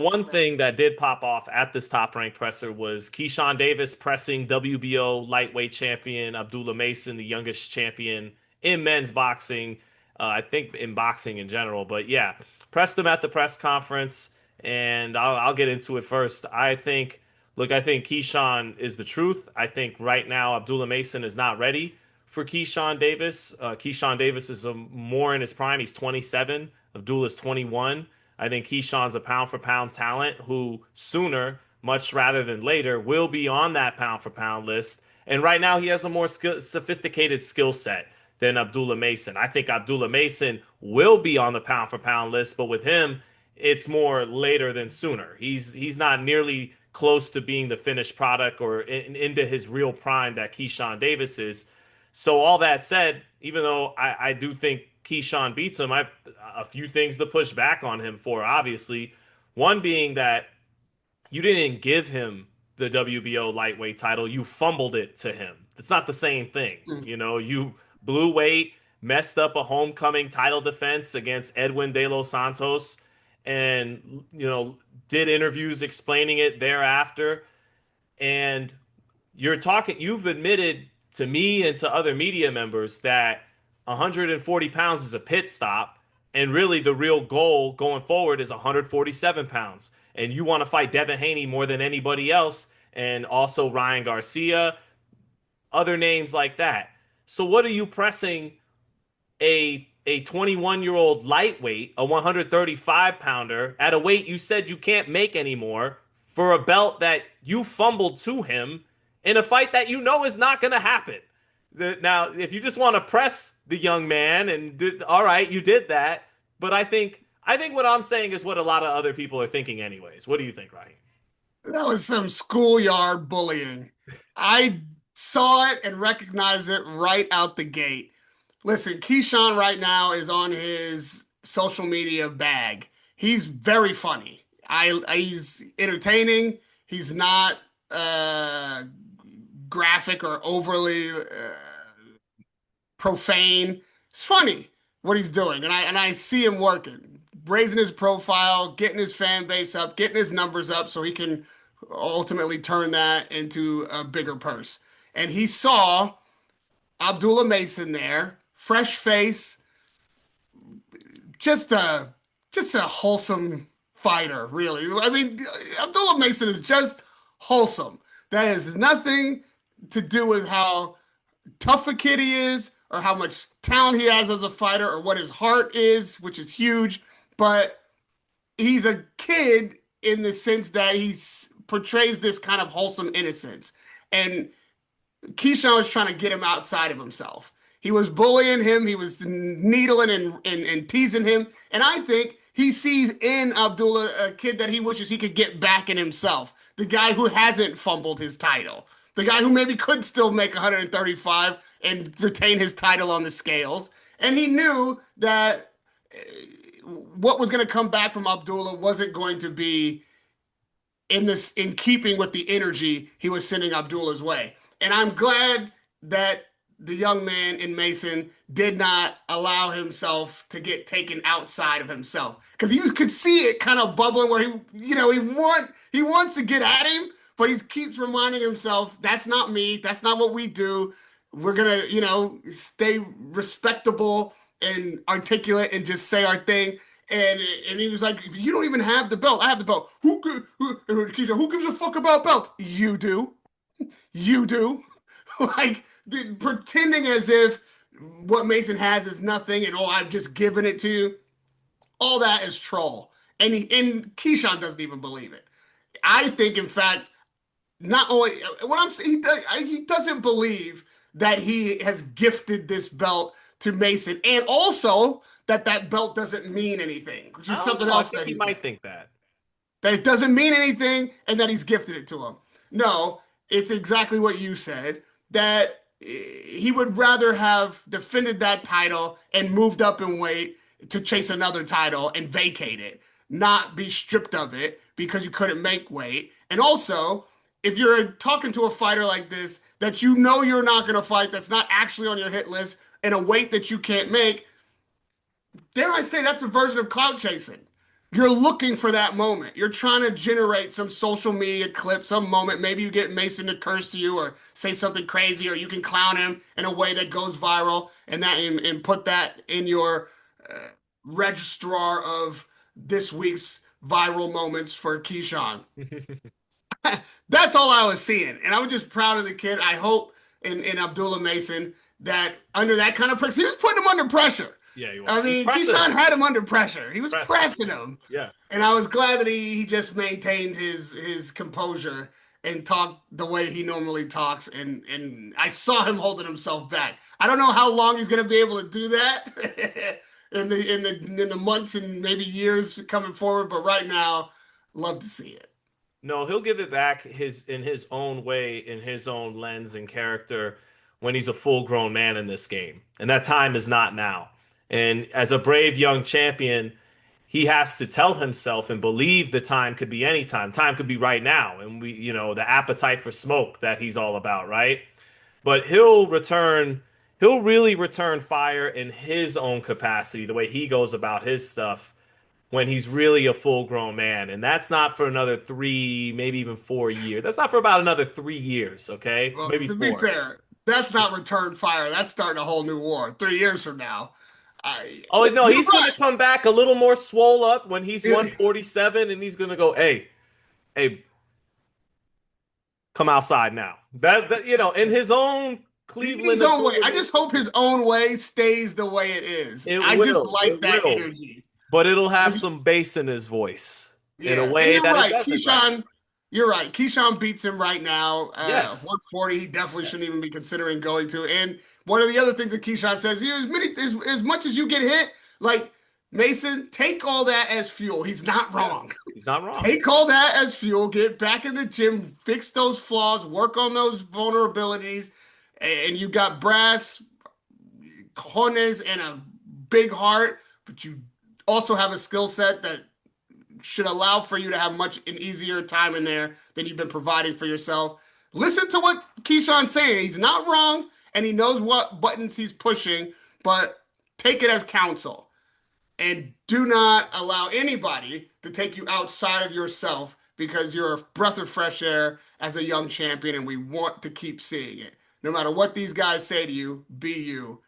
One thing that did pop off at this top rank presser was Keyshawn Davis pressing WBO lightweight champion Abdullah Mason, the youngest champion in men's boxing. I think in boxing in general, but yeah, pressed him at the press conference, and I'll get into it first. I think Keyshawn is the truth. I think right now Abdullah Mason is not ready for Keyshawn Davis. Keyshawn Davis is more in his prime. He's 27. Abdullah's 21. I think Keyshawn's a pound for pound talent who sooner, much rather than later, will be on that pound for pound list. And right now, he has a more sophisticated skill set than Abdullah Mason. I think Abdullah Mason will be on the pound for pound list, but with him, it's more later than sooner. He's not nearly close to being the finished product or into his real prime that Keyshawn Davis is. So all that said, even though I do think Keyshawn beats him, I've a few things to push back on him for, obviously. One being that you didn't give him the WBO lightweight title, you fumbled it to him. It's not the same thing. You know, you blew weight, messed up a homecoming title defense against Edwin De Los Santos, and, you know, did interviews explaining it thereafter. And you've admitted to me and to other media members that 140 pounds is a pit stop, and really the real goal going forward is 147 pounds. And you want to fight Devin Haney more than anybody else, and also Ryan Garcia, other names like that. So what are you pressing a 21-year-old lightweight, a 135 pounder at a weight you said you can't make anymore for a belt that you fumbled to him in a fight that you know is not going to happen? Now, if you just want to press the young man all right, you did that, but I think what I'm saying is what a lot of other people are thinking anyways. What do you think, Raheem? That was some schoolyard bullying. I saw it and recognized it right out the gate. Listen, Keyshawn right now is on his social media bag. He's very funny. He's entertaining. He's not graphic or overly profane. It's funny what he's doing, and I see him working, raising his profile, getting his fan base up, getting his numbers up, so he can ultimately turn that into a bigger purse. And he saw Abdullah Mason there, fresh face, just a wholesome fighter, really. I mean, Abdullah Mason is just wholesome. That has nothing to do with how tough a kid he is or how much talent he has as a fighter or what his heart is, which is huge. But he's a kid in the sense that he portrays this kind of wholesome innocence. And Keyshawn was trying to get him outside of himself. He was bullying him. He was needling and teasing him. And I think he sees in Abdullah a kid that he wishes he could get back in himself. The guy who hasn't fumbled his title. The guy who maybe could still make 135 and retain his title on the scales. And he knew that what was going to come back from Abdullah wasn't going to be in keeping with the energy he was sending Abdullah's way. And I'm glad that the young man in Mason did not allow himself to get taken outside of himself, because you could see it kind of bubbling where he wants to get at him, but he keeps reminding himself, that's not me, that's not what we do. We're gonna, stay respectable and articulate and just say our thing. And he was like, you don't even have the belt. I have the belt. Who gives a fuck about belts? You do. You do. Like, pretending as if what Mason has is nothing and, oh, I've just given it to you. All that is troll. And Keyshawn doesn't even believe it. I think, in fact, not only what I'm saying, he doesn't believe that he has gifted this belt to Mason, and also that belt doesn't mean anything, which I is don't something know. I else think that he he said. might think that. That it doesn't mean anything and that he's gifted it to him. No, it's exactly what you said, that he would rather have defended that title and moved up in weight to chase another title and vacate it, not be stripped of it because you couldn't make weight. And also, if you're talking to a fighter like this that you know you're not going to fight, that's not actually on your hit list, and a weight that you can't make, dare I say that's a version of clout chasing. You're looking for that moment. You're trying to generate some social media clip, some moment. Maybe you get Mason to curse you or say something crazy, or you can clown him in a way that goes viral, and put that in your uh, registrar of this week's viral moments for Keyshawn. That's all I was seeing, and I was just proud of the kid. I hope in Abdullah Mason that under that kind of pressure, he was putting him under pressure. Yeah, he I was. He's mean, pressing Keyshawn him. had him under pressure. He was Pressing him. pressing him. Yeah. And I was glad that he just maintained his composure and talked the way he normally talks. And I saw him holding himself back. I don't know how long he's going to be able to do that in the months and maybe years coming forward. But right now, love to see it. No, he'll give it back in his own way, in his own lens and character when he's a full-grown man in this game. And that time is not now. And as a brave young champion, he has to tell himself and believe the time could be any time. Time could be right now. And the appetite for smoke that he's all about, right? But he'll really return fire in his own capacity, the way he goes about his stuff when he's really a full grown man. And that's not for another 3, maybe even 4 years. That's not for about another 3 years, okay? Well, Maybe to be four. fair, that's not return fire. That's starting a whole new war 3 years from now. I, Oh, no, you're he's going to right. come back a little more swole up when he's 147 and he's going to go, hey, come outside now. In his own In his Cleveland own way. I Abdullah, just hope his own way stays the way it is. I just like it that will, energy. but it'll have 'Cause some bass in his voice in a Yeah, and way you're that it right. doesn't right now. You're right. Keyshawn beats him right now. Yes. 140, he definitely Yes. shouldn't even be considering going to. And one of the other things that Keyshawn says, as much as you get hit, like Mason, take all that as fuel. He's not wrong. Yes. He's not wrong. Take all that as fuel, get back in the gym, fix those flaws, work on those vulnerabilities, and you got brass, cojones, and a big heart, but you also have a skill set that should allow for you to have much an easier time in there than you've been providing for yourself. Listen to what Keyshawn's saying. He's not wrong, and he knows what buttons he's pushing, but take it as counsel. And do not allow anybody to take you outside of yourself because you're a breath of fresh air as a young champion, and we want to keep seeing it. No matter what these guys say to you, be you.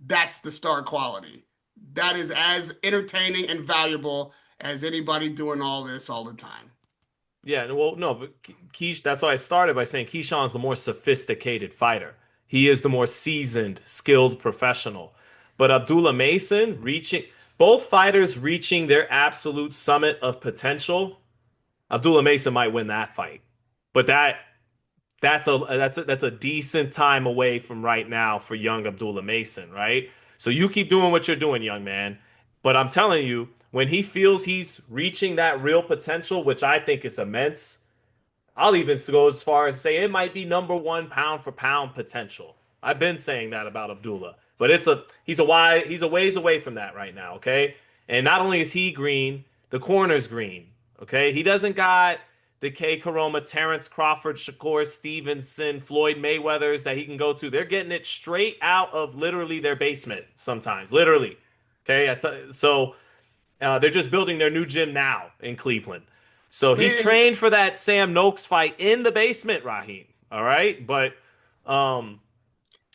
That's the star quality. That is as entertaining and valuable as anybody doing all this all the time. Yeah, well, no, but that's why I started by saying Keyshawn's the more sophisticated fighter. He is the more seasoned, skilled professional. But Abdullah Mason both fighters reaching their absolute summit of potential, Abdullah Mason might win that fight. But that's a decent time away from right now for young Abdullah Mason, right? So you keep doing what you're doing, young man. But I'm telling you, when he feels he's reaching that real potential, which I think is immense, I'll even go as far as say it might be number one pound for pound potential. I've been saying that about Abdullah, but he's a ways away from that right now, okay? And not only is he green, the corner's green, okay? He doesn't got the K. Karoma, Terrence Crawford, Shakur Stevenson, Floyd Mayweathers that he can go to. They're getting it straight out of literally their basement sometimes, literally. Okay, so they're just building their new gym now in Cleveland. So he Man, trained for that Sam Noakes fight in the basement, Raheem. All right, but um,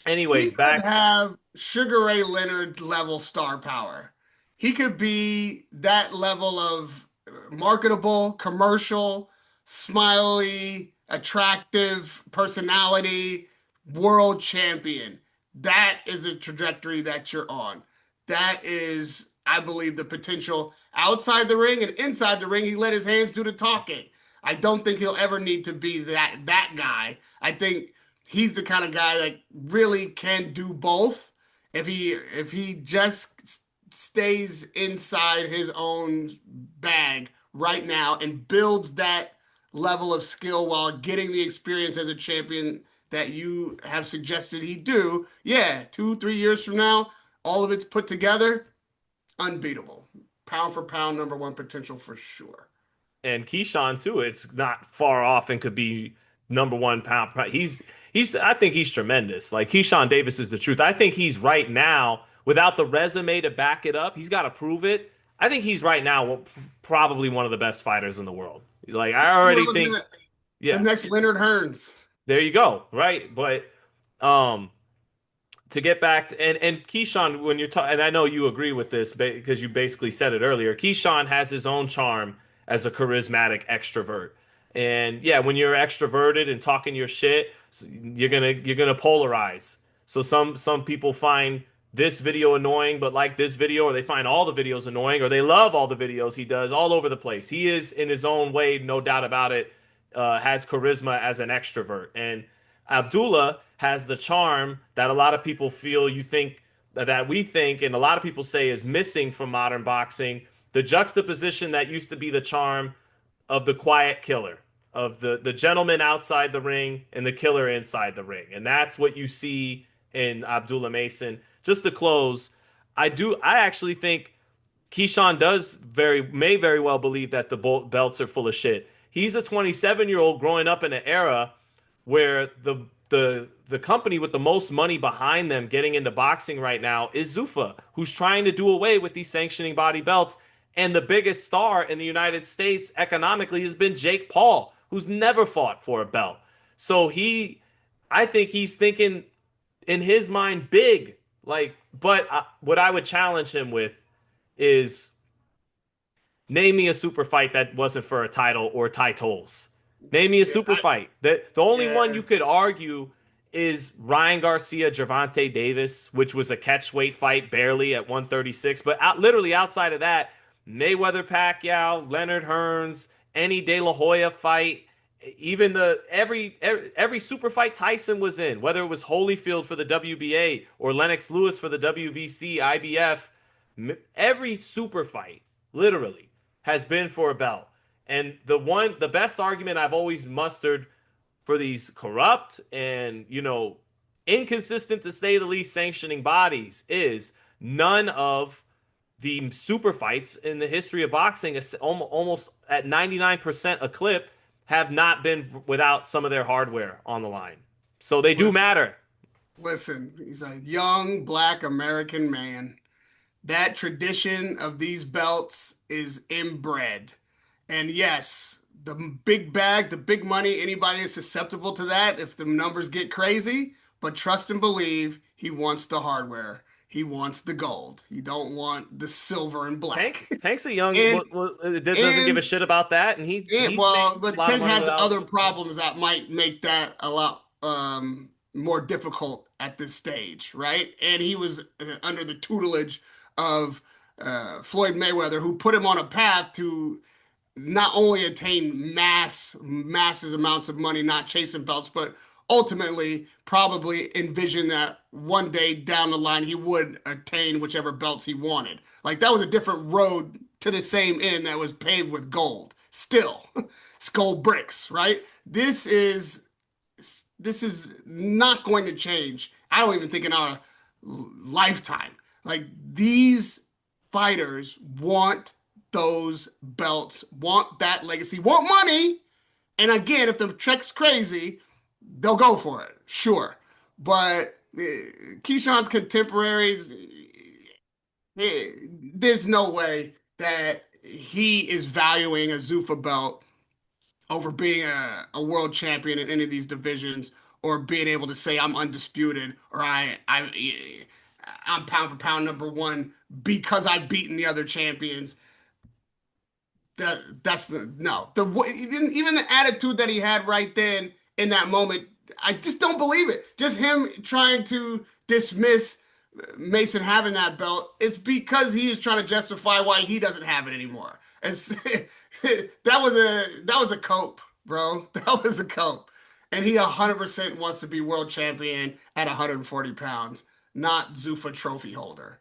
he anyways, could back. have Sugar Ray Leonard level star power. He could be that level of marketable, commercial, smiley, attractive personality, world champion. That is the trajectory that you're on. That is, I believe, the potential outside the ring and inside the ring. He let his hands do the talking. I don't think he'll ever need to be that guy. I think he's the kind of guy that really can do both if he just stays inside his own bag right now and builds that level of skill while getting the experience as a champion that you have suggested he do. Yeah, 2, 3 years from now, all of it's put together, unbeatable. Pound for pound, number one potential for sure. And Keyshawn too. It's not far off and could be number one pound. He's. I think he's tremendous. Like Keyshawn Davis is the truth. I think he's right now without the resume to back it up. He's got to prove it. I think he's right now probably one of the best fighters in the world. Like I already We're looking think, at the yeah, next Leonard Hearns. there you go, right? But um, to get back to, and Keyshawn, when you're talking, and I know you agree with this because you basically said it earlier. Keyshawn has his own charm as a charismatic extrovert, and yeah, when you're extroverted and talking your shit, you're gonna polarize. So some people find this video annoying, but like this video, or they find all the videos annoying, or they love all the videos he does all over the place. He is in his own way, no doubt about it, has charisma as an extrovert, and Abdullah has the charm that a lot of people feel you think that we think and a lot of people say is missing from modern boxing, the juxtaposition that used to be the charm of the quiet killer, of the gentleman outside the ring and the killer inside the ring. And that's what you see in Abdullah Mason. Just to close, I actually think Keyshawn may very well believe that the belts are full of shit. He's a 27-year-old growing up in an era where the company with the most money behind them getting into boxing right now is Zuffa, who's trying to do away with these sanctioning body belts. And the biggest star in the United States economically has been Jake Paul, who's never fought for a belt. So I think he's thinking in his mind big. Like, but what I would challenge him with is name me a super fight that wasn't for a title or titles. Name me a Yeah, super fight. The only one yeah. you could argue is Ryan Garcia Gervonta Davis, which was a catchweight fight barely at 136. But literally outside of that, Mayweather Pacquiao, Leonard Hearns, any De La Hoya fight, even every super fight Tyson was in, whether it was Holyfield for the WBA or Lennox Lewis for the WBC, IBF, every super fight, literally, has been for a belt. And the best argument I've always mustered for these corrupt and, inconsistent to say the least sanctioning bodies is none of the super fights in the history of boxing, almost at 99% a clip, have not been without some of their hardware on the line. So they do Listen, matter. listen, he's a young black American man. That tradition of these belts is inbred. And yes, the big bag, the big money, anybody is susceptible to that if the numbers get crazy. But trust and believe, he wants the hardware. He wants the gold. He don't want the silver and black. Tank's a young, And doesn't give a and shit about that, and he's made well, a but lot of Tank money has without. other problems that might make that a lot more difficult at this stage, right? And he was under the tutelage of Floyd Mayweather, who put him on a path to not only attain massive amounts of money, not chasing belts, but ultimately probably envision that one day down the line he would attain whichever belts he wanted. Like that was a different road to the same end that was paved with gold. Still, it's gold bricks, right? This is not going to change. I don't even think in our lifetime. Like these fighters want those belts, want that legacy, want money. And again, if the check's crazy, they'll go for it, sure. But Keyshawn's contemporaries, there's no way that he is valuing a Zuffa belt over being a world champion in any of these divisions or being able to say I'm undisputed or I'm pound for pound number one because I've beaten the other champions. That's the no. Even the attitude that he had right then in that moment, I just don't believe it. Just him trying to dismiss Mason having that belt. It's because he is trying to justify why he doesn't have it anymore. It's, that was a cope, bro. That was a cope. And he 100% wants to be world champion at 140 pounds, not Zuffa trophy holder.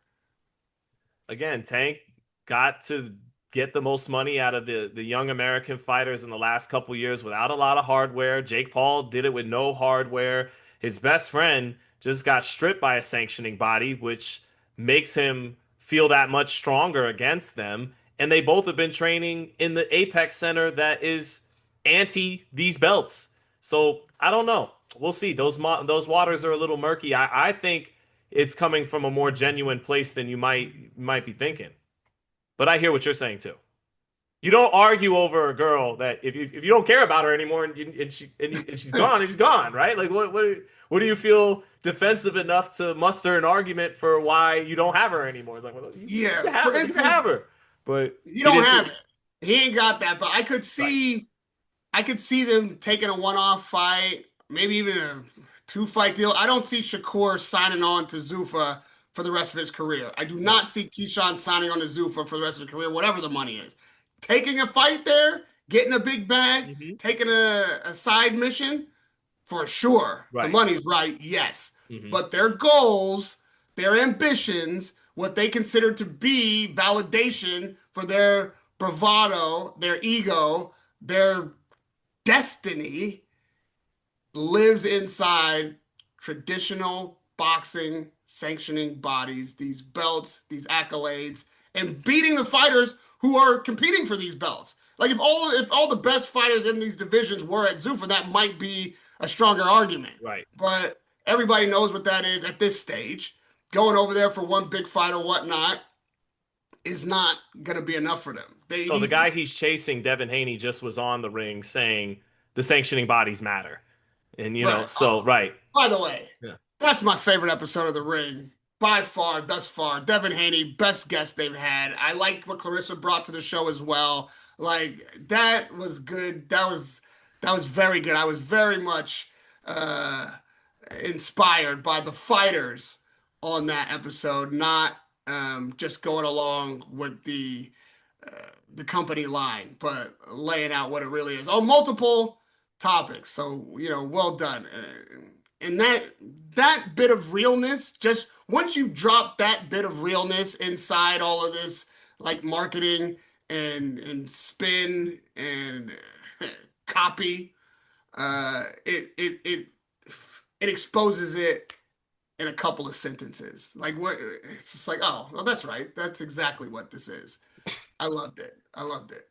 Again, Tank got to get the most money out of the young American fighters in the last couple years without a lot of hardware. Jake Paul did it with no hardware. His best friend just got stripped by a sanctioning body, which makes him feel that much stronger against them. And they both have been training in the Apex Center that is anti these belts. So I don't know. We'll see. Those waters are a little murky. I think it's coming from a more genuine place than you might be thinking. But I hear what you're saying too. You don't argue over a girl that if you don't care about her anymore and she's gone and she's gone, right? Like what do you feel defensive enough to muster an argument for why you don't have her anymore? It's like, well, Yeah. For you can have instance, her, but you he don't didn't have do it. He ain't got that, but right. I could see them taking a one-off fight, maybe even a two-fight deal. I don't see Shakur signing on to Zuffa for the rest of his career. I do No. not see Keyshawn signing on to Zuffa for the rest of his career, whatever the money is. Taking a fight there, getting a big bag, Hmm. taking a side mission, for sure. The Right. money's right, yes. Hmm. But their goals, their ambitions, what they consider to be validation for their bravado, their ego, their destiny lives inside traditional boxing sanctioning bodies, these belts, these accolades, and beating the fighters who are competing for these belts. Like if all the best fighters in these divisions were at Zuffa, that might be a stronger argument. Right. But everybody knows what that is at this stage. Going over there for one big fight or whatnot is not going to be enough for them. So the guy he's chasing, Devin Haney, just was on the ring saying the sanctioning bodies matter. And Right. so Oh, right. by the way, Yeah. that's my favorite episode of The Ring by far, thus far. Devin Haney, best guest they've had. I liked what Clarissa brought to the show as well. Like that was good. That was very good. I was very much uh, inspired by the fighters on that episode, not just going along with the company line, but laying out what it really is on multiple topics. So, well done. And that bit of realness, just once you drop that bit of realness inside all of this, like marketing and spin and copy, it exposes it in a couple of sentences. Like what? It's just like, oh, well, that's right. That's exactly what this is. I loved it. I loved it.